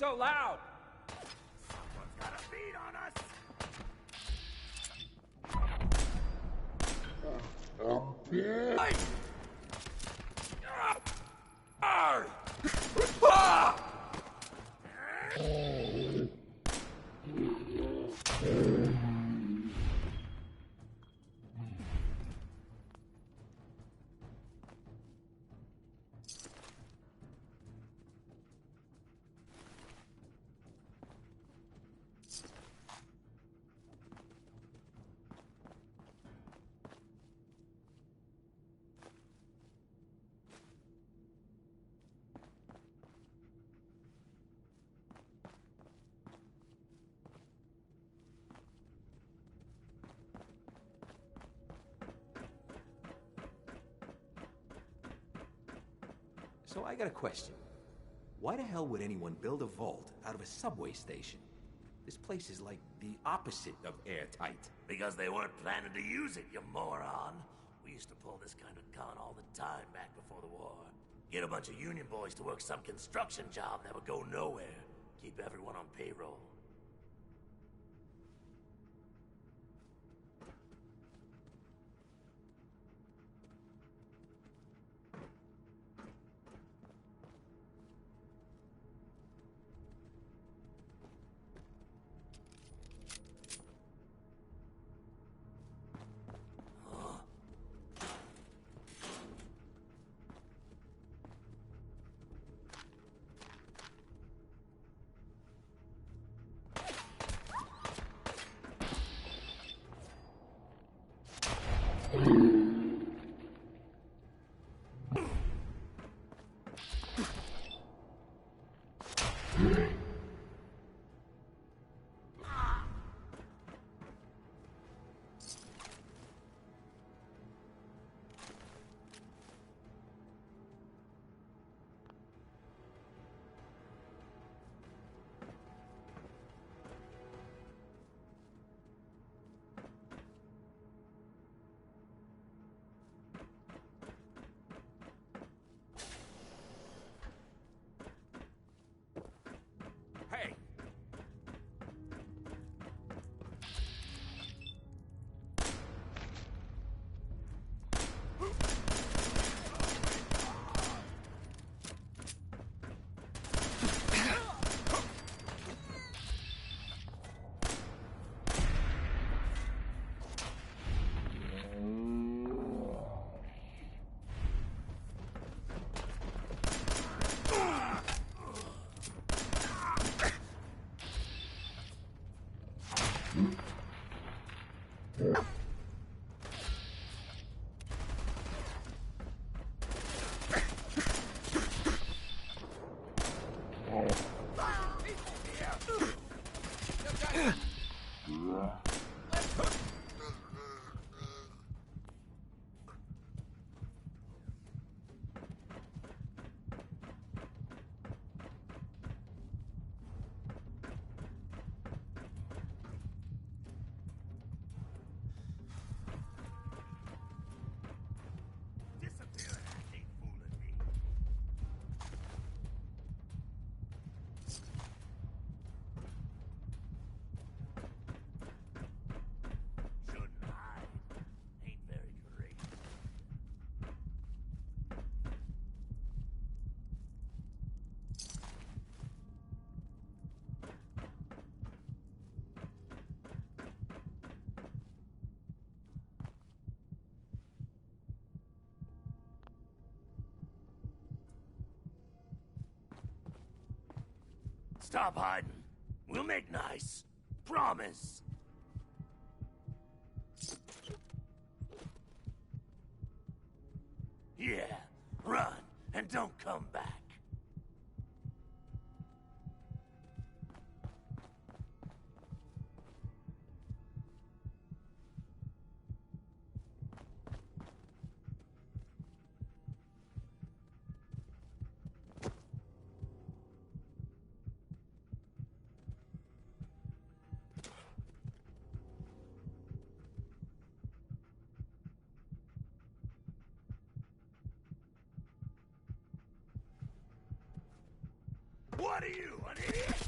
so loud? Someone's got a beat on us! So I got a question. Why the hell would anyone build a vault out of a subway station? This place is like the opposite of airtight. Because they weren't planning to use it, you moron. We used to pull this kind of con all the time back before the war. Get a bunch of union boys to work some construction job that would go nowhere. Keep everyone on payroll. Hey! Stop hiding. We'll make nice. Promise. Yeah, run and don't come back. What are you, an idiot?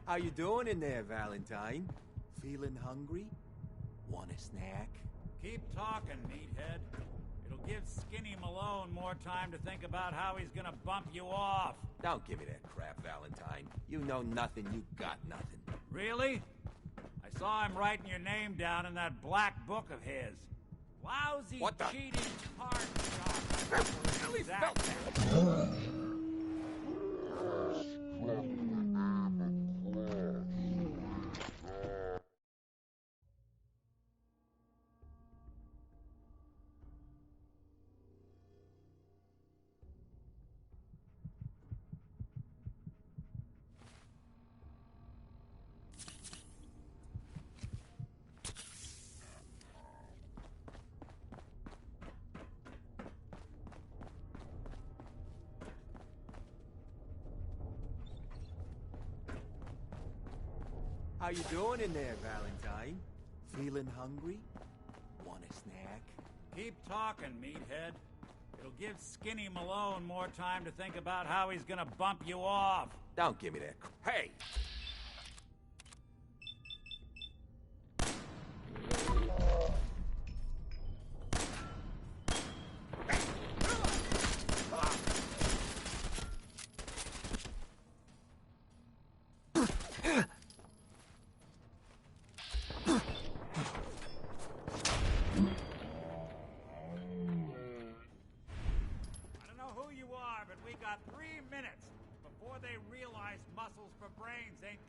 How you doing in there, Valentine? Feeling hungry? Want a snack? Keep talking, meathead. It'll give Skinny Malone more time to think about how he's gonna bump you off. Don't give me that crap, Valentine. You know nothing, you got nothing. Really? I saw him writing your name down in that black book of his. Lousy, What the? cheating card shark. Really felt that. How you doing in there, Valentine? Feeling hungry? Want a snack? Keep talking, meathead. It'll give Skinny Malone more time to think about how he's gonna bump you off. Don't give me that. Hey! Got 3 minutes before they realize muscles for brains ain't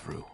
through.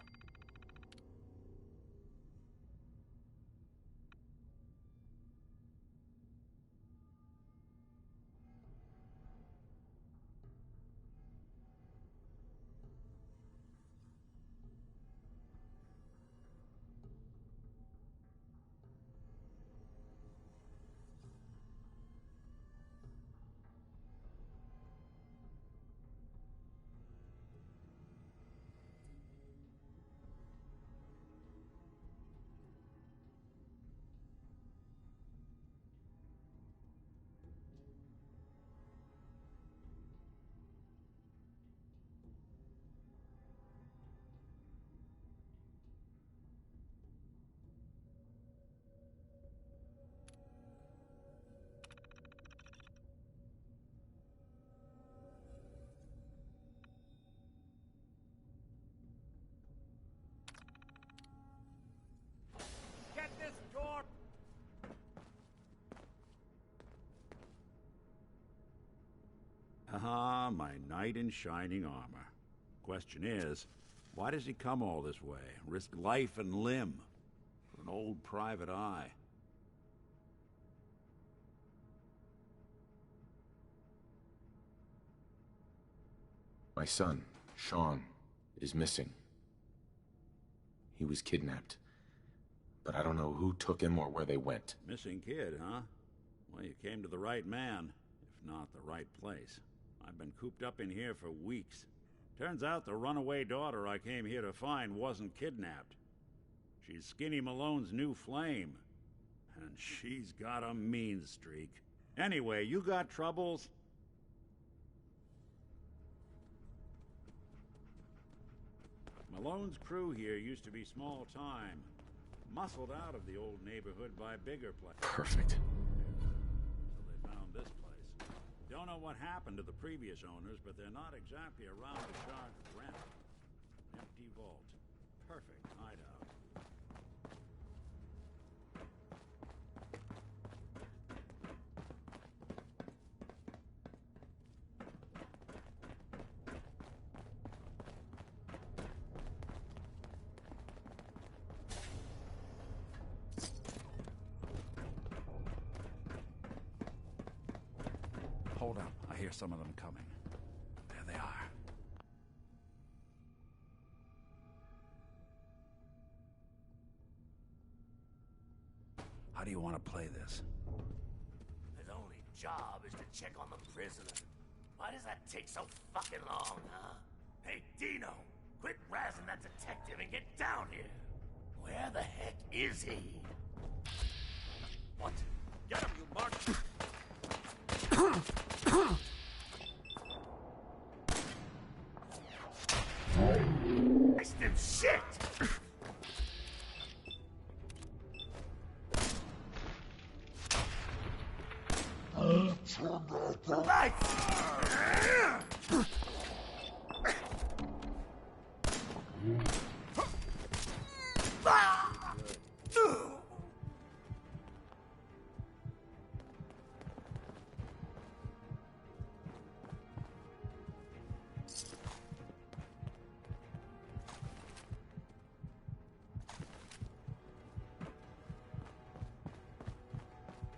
Get this door. Ah, my knight in shining armor. Question is, why does he come all this way? Risk life and limb for an old private eye? My son, Sean, is missing. He was kidnapped. But I don't know who took him or where they went. Missing kid, huh? Well, you came to the right man, if not the right place. I've been cooped up in here for weeks. Turns out the runaway daughter I came here to find wasn't kidnapped. She's Skinny Malone's new flame. And she's got a mean streak. Anyway, you got troubles? Malone's crew here used to be small time. Muscled out of the old neighborhood by bigger places. Perfect. So they found this place. Don't know what happened to the previous owners, but they're not exactly around to charge rent. Empty vault. Perfect hideout. Hold up. I hear some of them coming. There they are. How do you want to play this? His only job is to check on the prisoner. Why does that take so fucking long, huh? Hey, Dino, quit razzing that detective and get down here. Where the heck is he? What? Get him, you mark! Nice them shit! Right!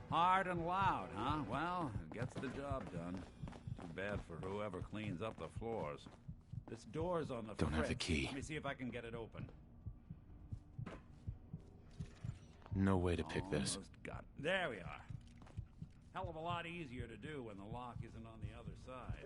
Hard and loud, huh? Well, it gets the job done. Too bad for whoever cleans up the floors. This door's on the Don't have the fritz. key. Let me see if I can get it open. No way to pick this. Almost got it. There we are. Hell of a lot easier to do when the lock isn't on the other side.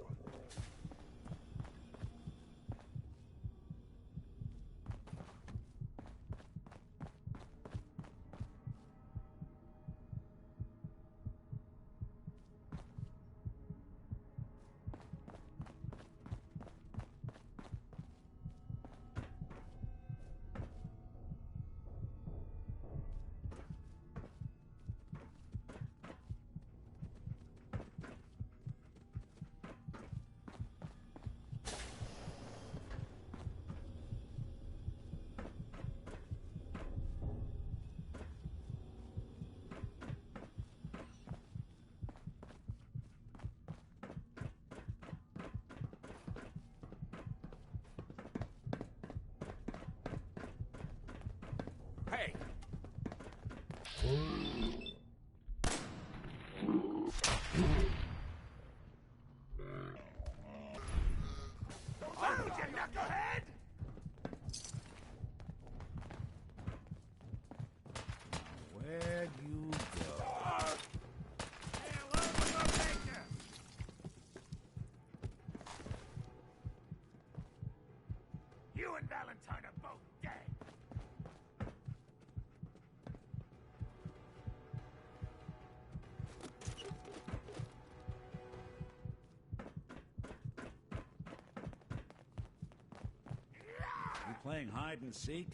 and Valentine are both dead. You playing hide and seek?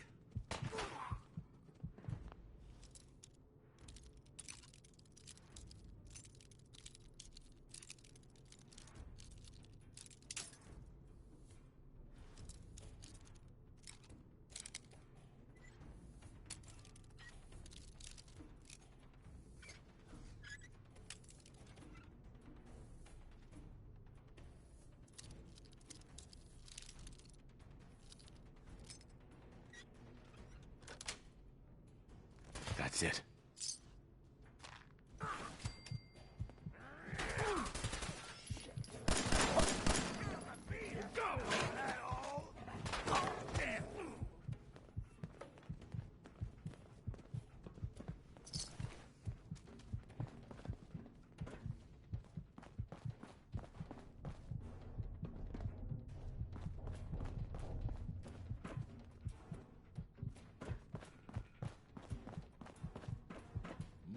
That's it.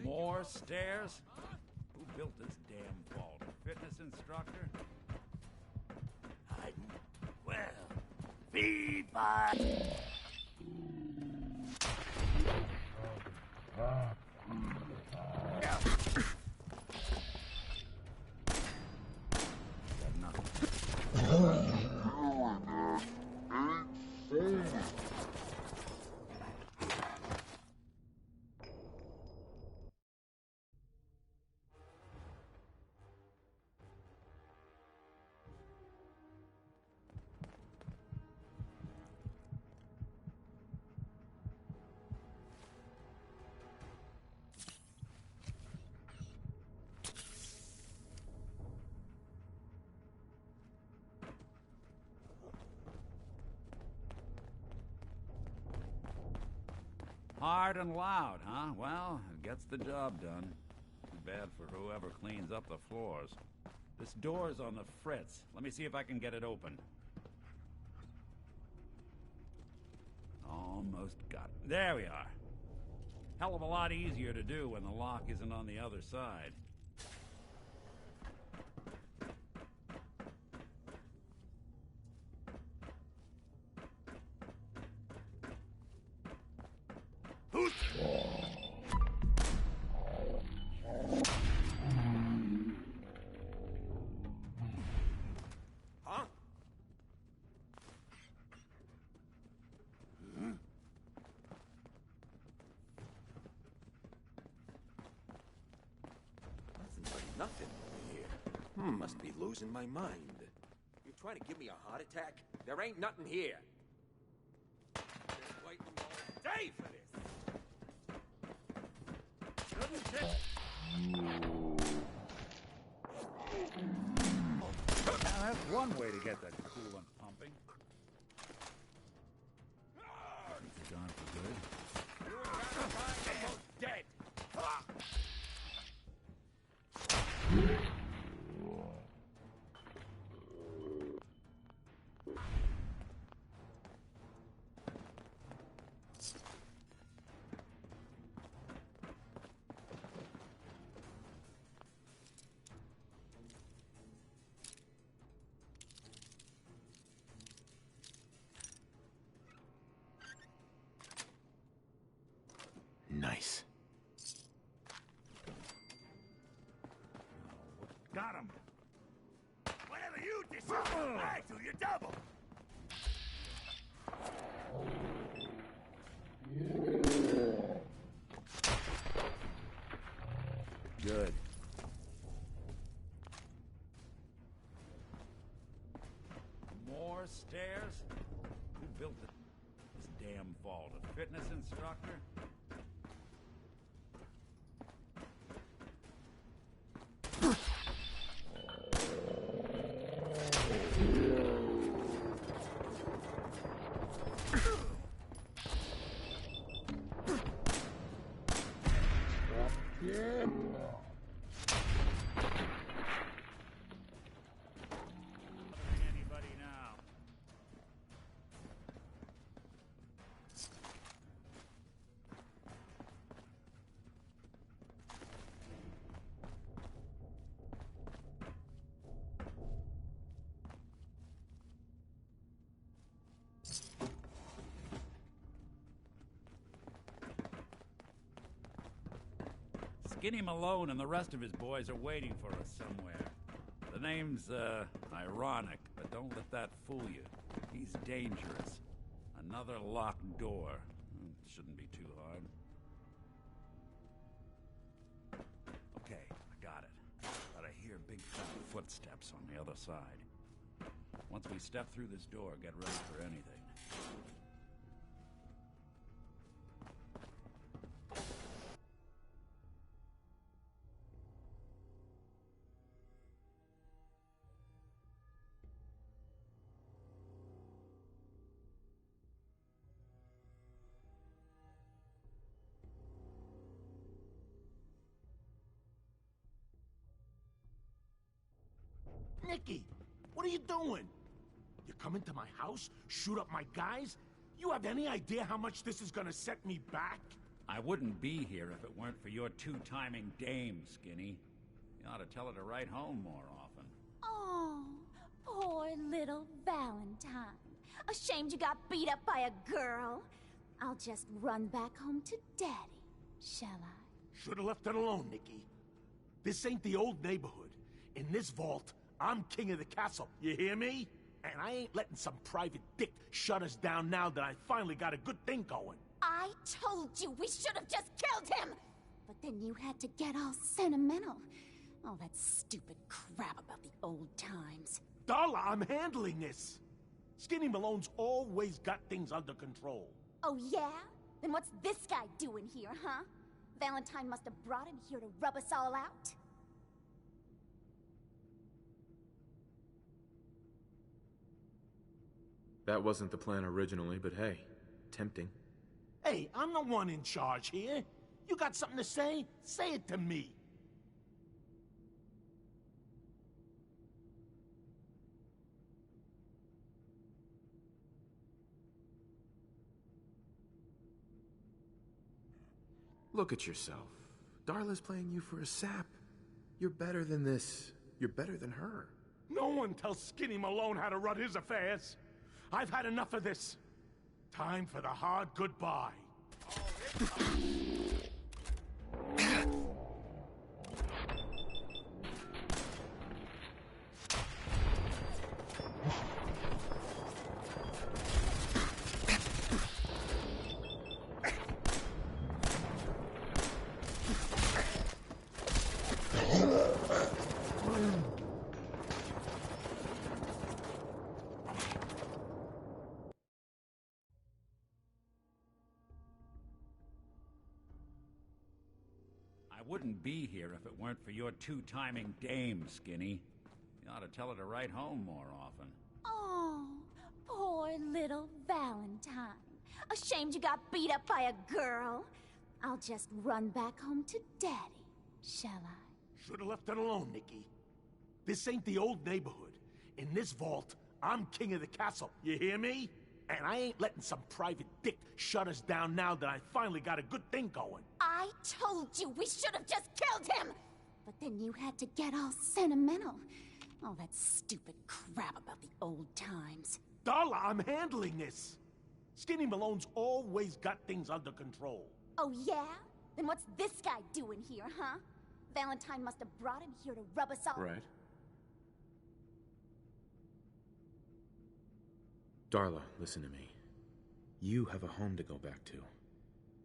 More stairs? Who built this damn vault? A fitness instructor? Hiding? Well, feed by... Got nothing. Hard and loud, huh? Well, it gets the job done. Too bad for whoever cleans up the floors. This door's on the fritz. Let me see if I can get it open. Almost got it. There we are. Hell of a lot easier to do when the lock isn't on the other side. Who's... Huh? Nothing here. Must be losing my mind. You trying to give me a heart attack? There ain't nothing here. Been waiting all day for this. Now that's one way to get that coolant pumping. It's gone for good. You and Valentine are both dead. Nice. Got him. Whatever you dish out, I do you double. Good. More stairs? Who built this damn vault? A fitness instructor? Anybody now? Skinny Malone and the rest of his boys are waiting for us somewhere. The name's, ironic, but don't let that fool you. He's dangerous. Another locked door. Shouldn't be too hard. Okay, I got it. But I hear big fat footsteps on the other side. Once we step through this door, get ready for anything. Nicky, what are you doing? You come into my house, shoot up my guys? You have any idea how much this is gonna set me back? I wouldn't be here if it weren't for your two-timing dame, Skinny. You ought to tell her to write home more often. Oh, poor little Valentine. Ashamed you got beat up by a girl? I'll just run back home to Daddy, shall I? Should've left it alone, Nicky. This ain't the old neighborhood. In this vault, I'm king of the castle, you hear me? And I ain't letting some private dick shut us down now that I finally got a good thing going. I told you we should have just killed him! But then you had to get all sentimental. All that stupid crap about the old times. Darla, I'm handling this. Skinny Malone's always got things under control. Oh yeah? Then what's this guy doing here, huh? Valentine must have brought him here to rub us all out. That wasn't the plan originally, but hey, tempting. Hey, I'm the one in charge here. You got something to say? Say it to me. Look at yourself. Darla's playing you for a sap. You're better than this. You're better than her. No one tells Skinny Malone how to run his affairs. I've had enough of this. Time for the hard goodbye. I wouldn't be here if it weren't for your two-timing dame, Skinny. You ought to tell her to write home more often. Oh, poor little Valentine. Ashamed you got beat up by a girl? I'll just run back home to Daddy, shall I? Should've left it alone, Nicky. This ain't the old neighborhood. In this vault, I'm king of the castle, you hear me? And I ain't letting some private dick shut us down now that I finally got a good thing going. I told you we should have just killed him! But then you had to get all sentimental. All that stupid crap about the old times. Darla, I'm handling this. Skinny Malone's always got things under control. Oh yeah? Then what's this guy doing here, huh? Valentine must have brought him here to rub us all... Right. Darla, listen to me. You have a home to go back to.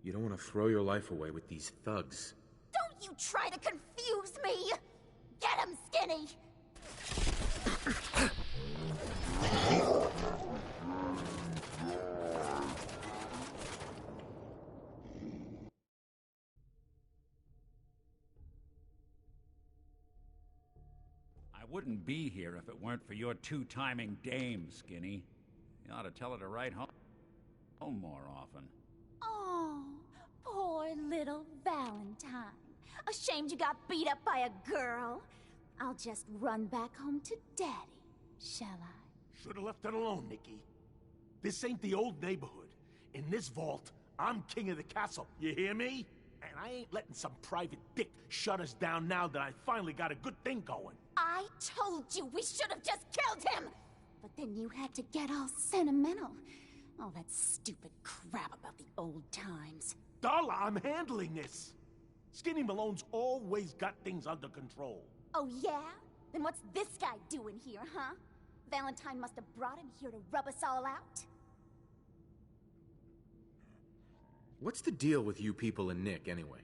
You don't want to throw your life away with these thugs. Don't you try to confuse me! Get him, Skinny! I wouldn't be here if it weren't for your two-timing dame, Skinny. You ought to tell her to write home more often. Oh, poor little Valentine. Ashamed you got beat up by a girl? I'll just run back home to Daddy, shall I? Should've left it alone, Nicky. This ain't the old neighborhood. In this vault, I'm king of the castle, you hear me? And I ain't letting some private dick shut us down now that I finally got a good thing going. I told you we should have just killed him! But then you had to get all sentimental. All that stupid crap about the old times. Darla, I'm handling this. Skinny Malone's always got things under control. Oh, yeah? Then what's this guy doing here, huh? Valentine must have brought him here to rub us all out. What's the deal with you people and Nick, anyway?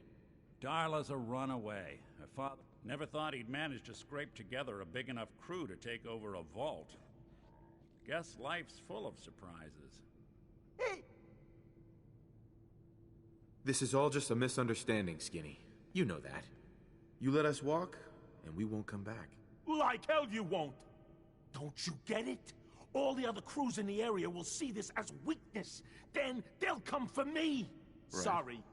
Darla's a runaway. Her father never thought he'd manage to scrape together a big enough crew to take over a vault. Guess life's full of surprises. Hey! This is all just a misunderstanding, Skinny. You know that. You let us walk, and we won't come back. Like hell you won't! Don't you get it? All the other crews in the area will see this as weakness. Then they'll come for me! Right. Sorry.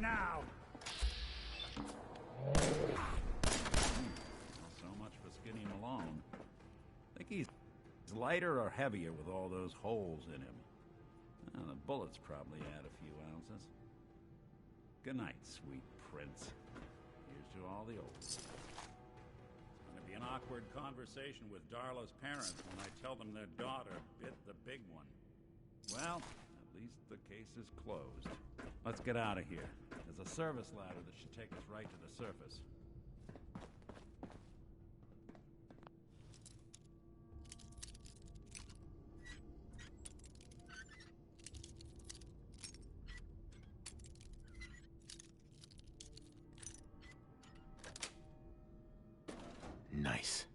Now! So much for Skinny Malone. Think he's lighter or heavier with all those holes in him? The bullets probably add a few ounces. Good night, sweet prince. Here's to all the old. It's gonna be an awkward conversation with Darla's parents when I tell them their daughter bit the big one. Well, at least the case is closed. Let's get out of here. There's a service ladder that should take us right to the surface. Nice.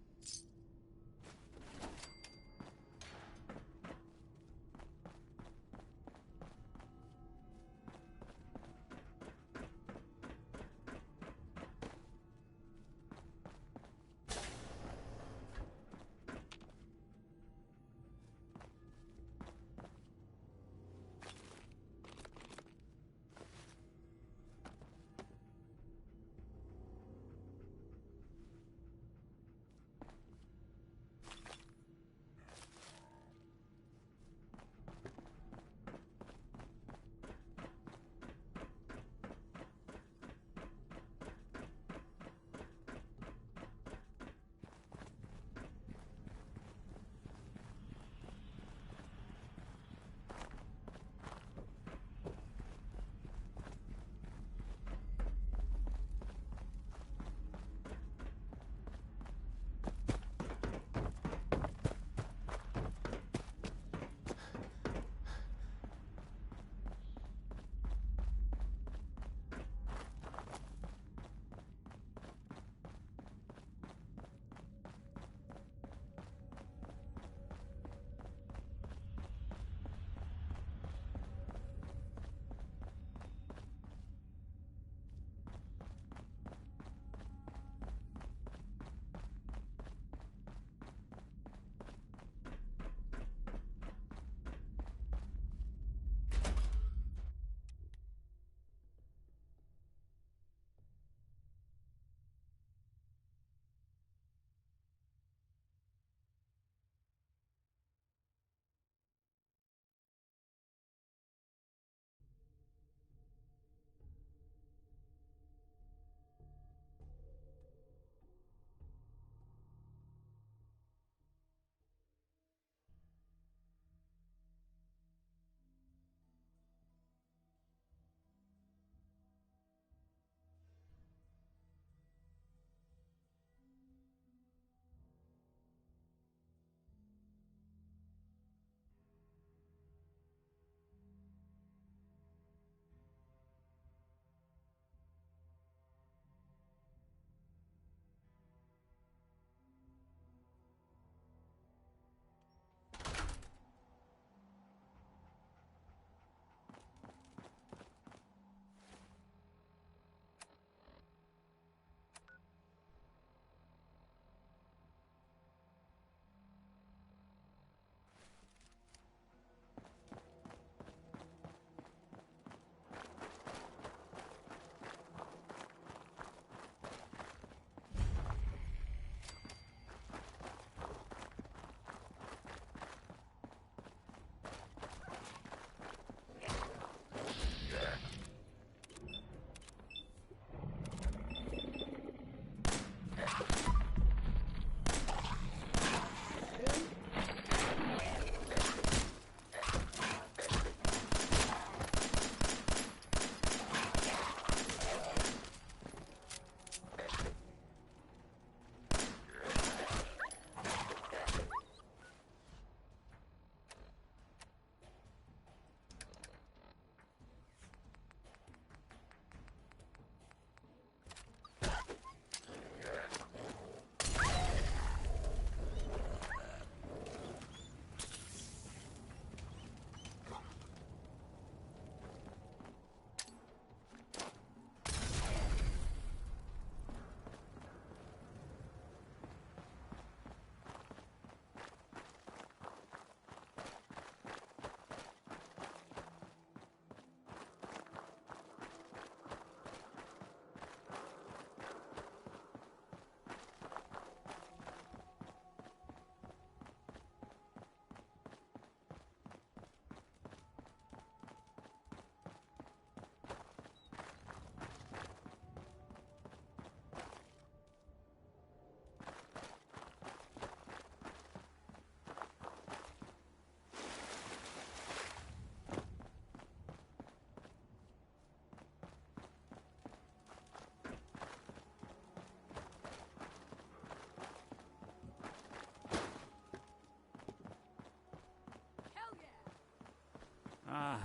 Ah,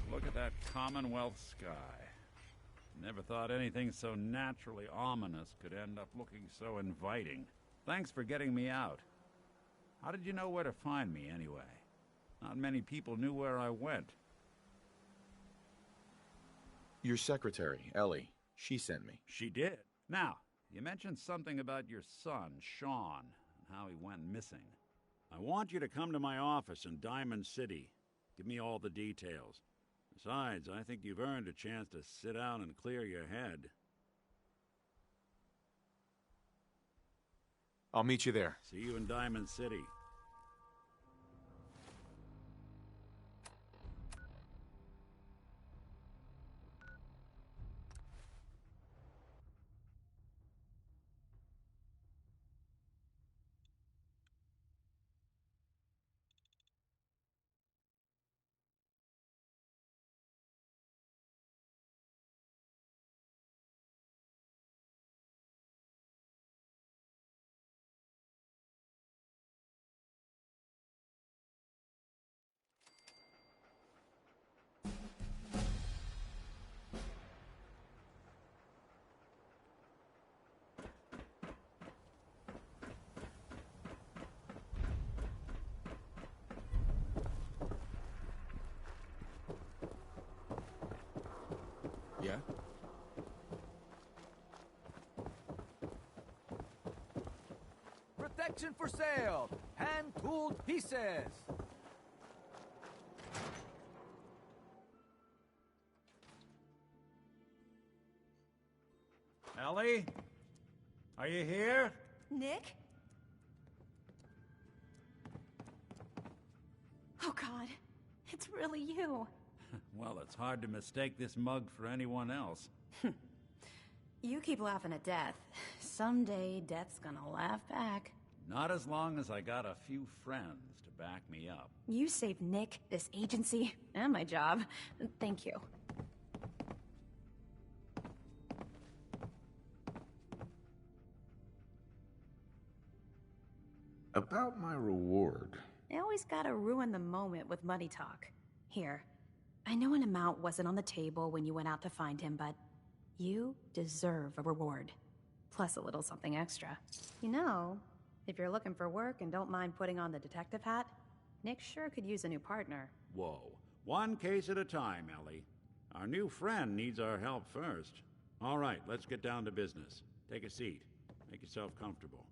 look at that Commonwealth sky. Never thought anything so naturally ominous could end up looking so inviting. Thanks for getting me out. How did you know where to find me, anyway? Not many people knew where I went. Your secretary, Ellie, she sent me. She did? Now, you mentioned something about your son, Sean, and how he went missing. I want you to come to my office in Diamond City. Give me all the details. Besides, I think you've earned a chance to sit down and clear your head. I'll meet you there. See you in Diamond City. Yeah? Protection for sale! Hand-tooled pieces! Ellie? Are you here? Nick? Oh, God. It's really you. Well, it's hard to mistake this mug for anyone else. You keep laughing at death. Someday, death's gonna laugh back. Not as long as I got a few friends to back me up. You saved Nick, this agency, and my job. Thank you. About my reward. They always gotta ruin the moment with money talk. Here, I know an amount wasn't on the table when you went out to find him, but you deserve a reward. Plus a little something extra. You know, if you're looking for work and don't mind putting on the detective hat, Nick sure could use a new partner. Whoa. One case at a time, Ellie. Our new friend needs our help first. All right, let's get down to business. Take a seat. Make yourself comfortable.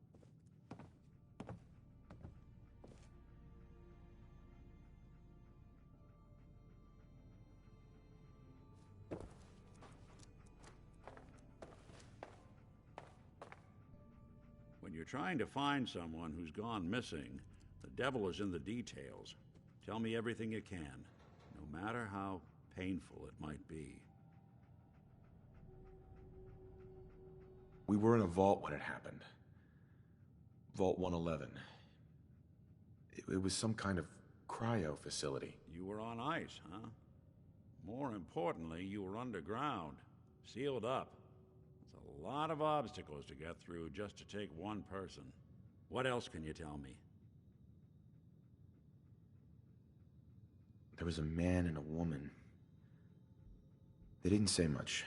When you're trying to find someone who's gone missing, the devil is in the details. Tell me everything you can, no matter how painful it might be. We were in a vault when it happened. Vault 111. It was some kind of cryo facility. You were on ice, huh? More importantly, you were underground, sealed up. It's a lot of obstacles to get through just to take one person. What else can you tell me? There was a man and a woman. They didn't say much.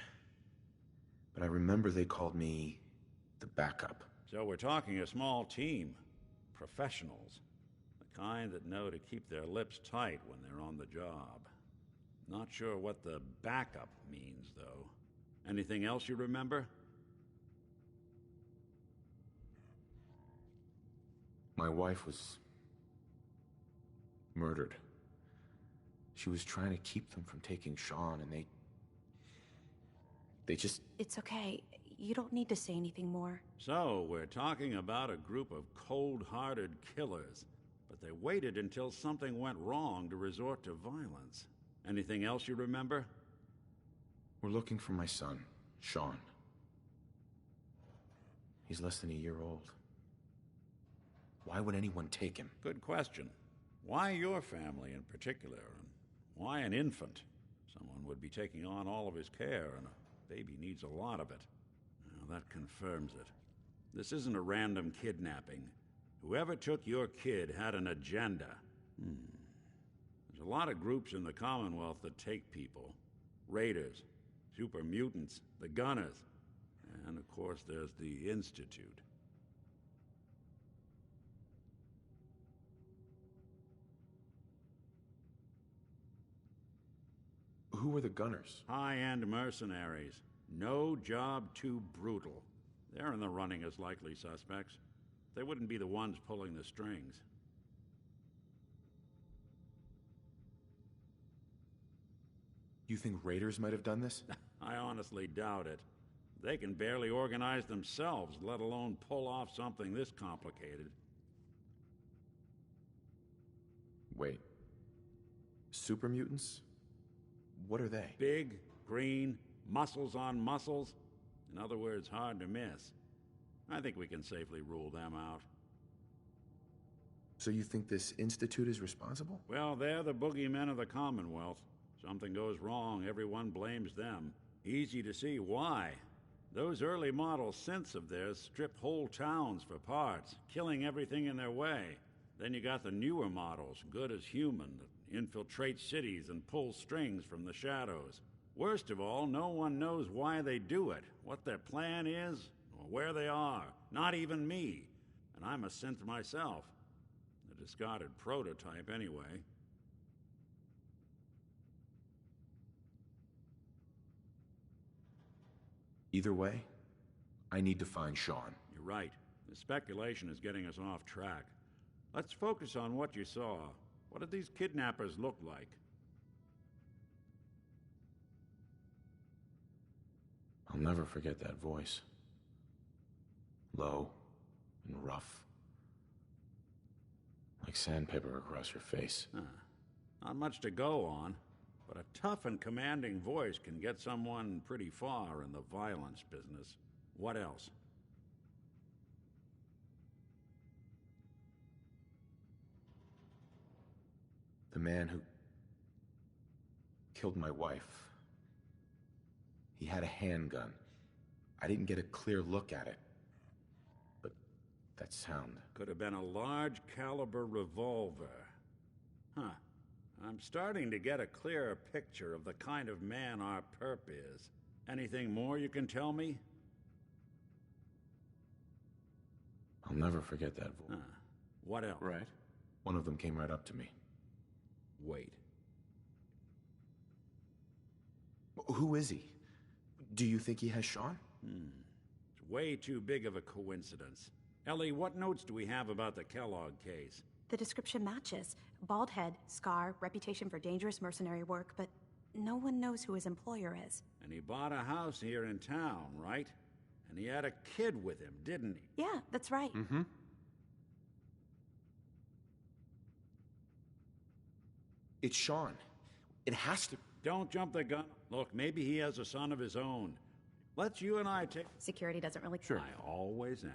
But I remember they called me the backup. So we're talking a small team. Professionals. The kind that know to keep their lips tight when they're on the job. Not sure what the backup means, though. Anything else you remember? My wife was murdered. She was trying to keep them from taking Sean, and they just... It's okay. You don't need to say anything more. So, we're talking about a group of cold-hearted killers, but they waited until something went wrong to resort to violence. Anything else you remember? We're looking for my son, Sean. He's less than a year old. Why would anyone take him? Good question. Why your family in particular, and why an infant? Someone would be taking on all of his care, and a baby needs a lot of it. Now, that confirms it. This isn't a random kidnapping. Whoever took your kid had an agenda. There's There's a lot of groups in the Commonwealth that take people. Raiders, super mutants, the Gunners, and of course there's the Institute. Who are the Gunners? High-end mercenaries. No job too brutal. They're in the running as likely suspects. They wouldn't be the ones pulling the strings. You think raiders might have done this? I honestly doubt it. They can barely organize themselves, let alone pull off something this complicated. Wait. Super mutants? What are they? Big, green, muscles on muscles. In other words, hard to miss. I think we can safely rule them out. So you think this Institute is responsible? Well, they're the boogeymen of the Commonwealth. Something goes wrong, everyone blames them. Easy to see why. Those early model synths of theirs strip whole towns for parts, killing everything in their way. Then you got the newer models, good as human, that infiltrate cities and pull strings from the shadows. Worst of all, no one knows why they do it, what their plan is, or where they are. Not even me. And I'm a synth myself. A discarded prototype, anyway. Either way, I need to find Sean. You're right. The speculation is getting us off track. Let's focus on what you saw. What did these kidnappers look like? I'll never forget that voice. Low and rough. Like sandpaper across your face. Not much to go on, but a tough and commanding voice can get someone pretty far in the violence business. What else? The man who killed my wife. He had a handgun. I didn't get a clear look at it. But that sound. Could have been a large caliber revolver. Huh. I'm starting to get a clearer picture of the kind of man our perp is. Anything more you can tell me? I'll never forget that voice. What else? Right. One of them came right up to me. Wait. Who is he? Do you think he has Sean? It's way too big of a coincidence. Ellie, what notes do we have about the Kellogg case? The description matches. Bald head, scar, reputation for dangerous mercenary work, but no one knows who his employer is. And he bought a house here in town, right? And he had a kid with him, didn't he? Yeah, that's right. Mm-hmm. It's Sean. It has to... Don't jump the gun. Look, maybe he has a son of his own. Let's you and I take... Security doesn't really... Sure. I always am.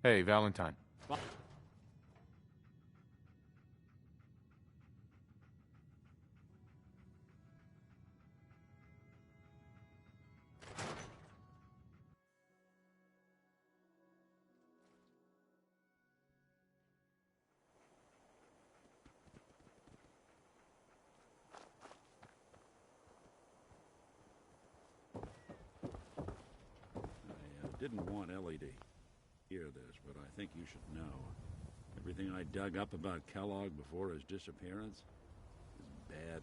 Hey, Valentine. I didn't want Ellie to hear this, but I think you should know. Everything I dug up about Kellogg before his disappearance is bad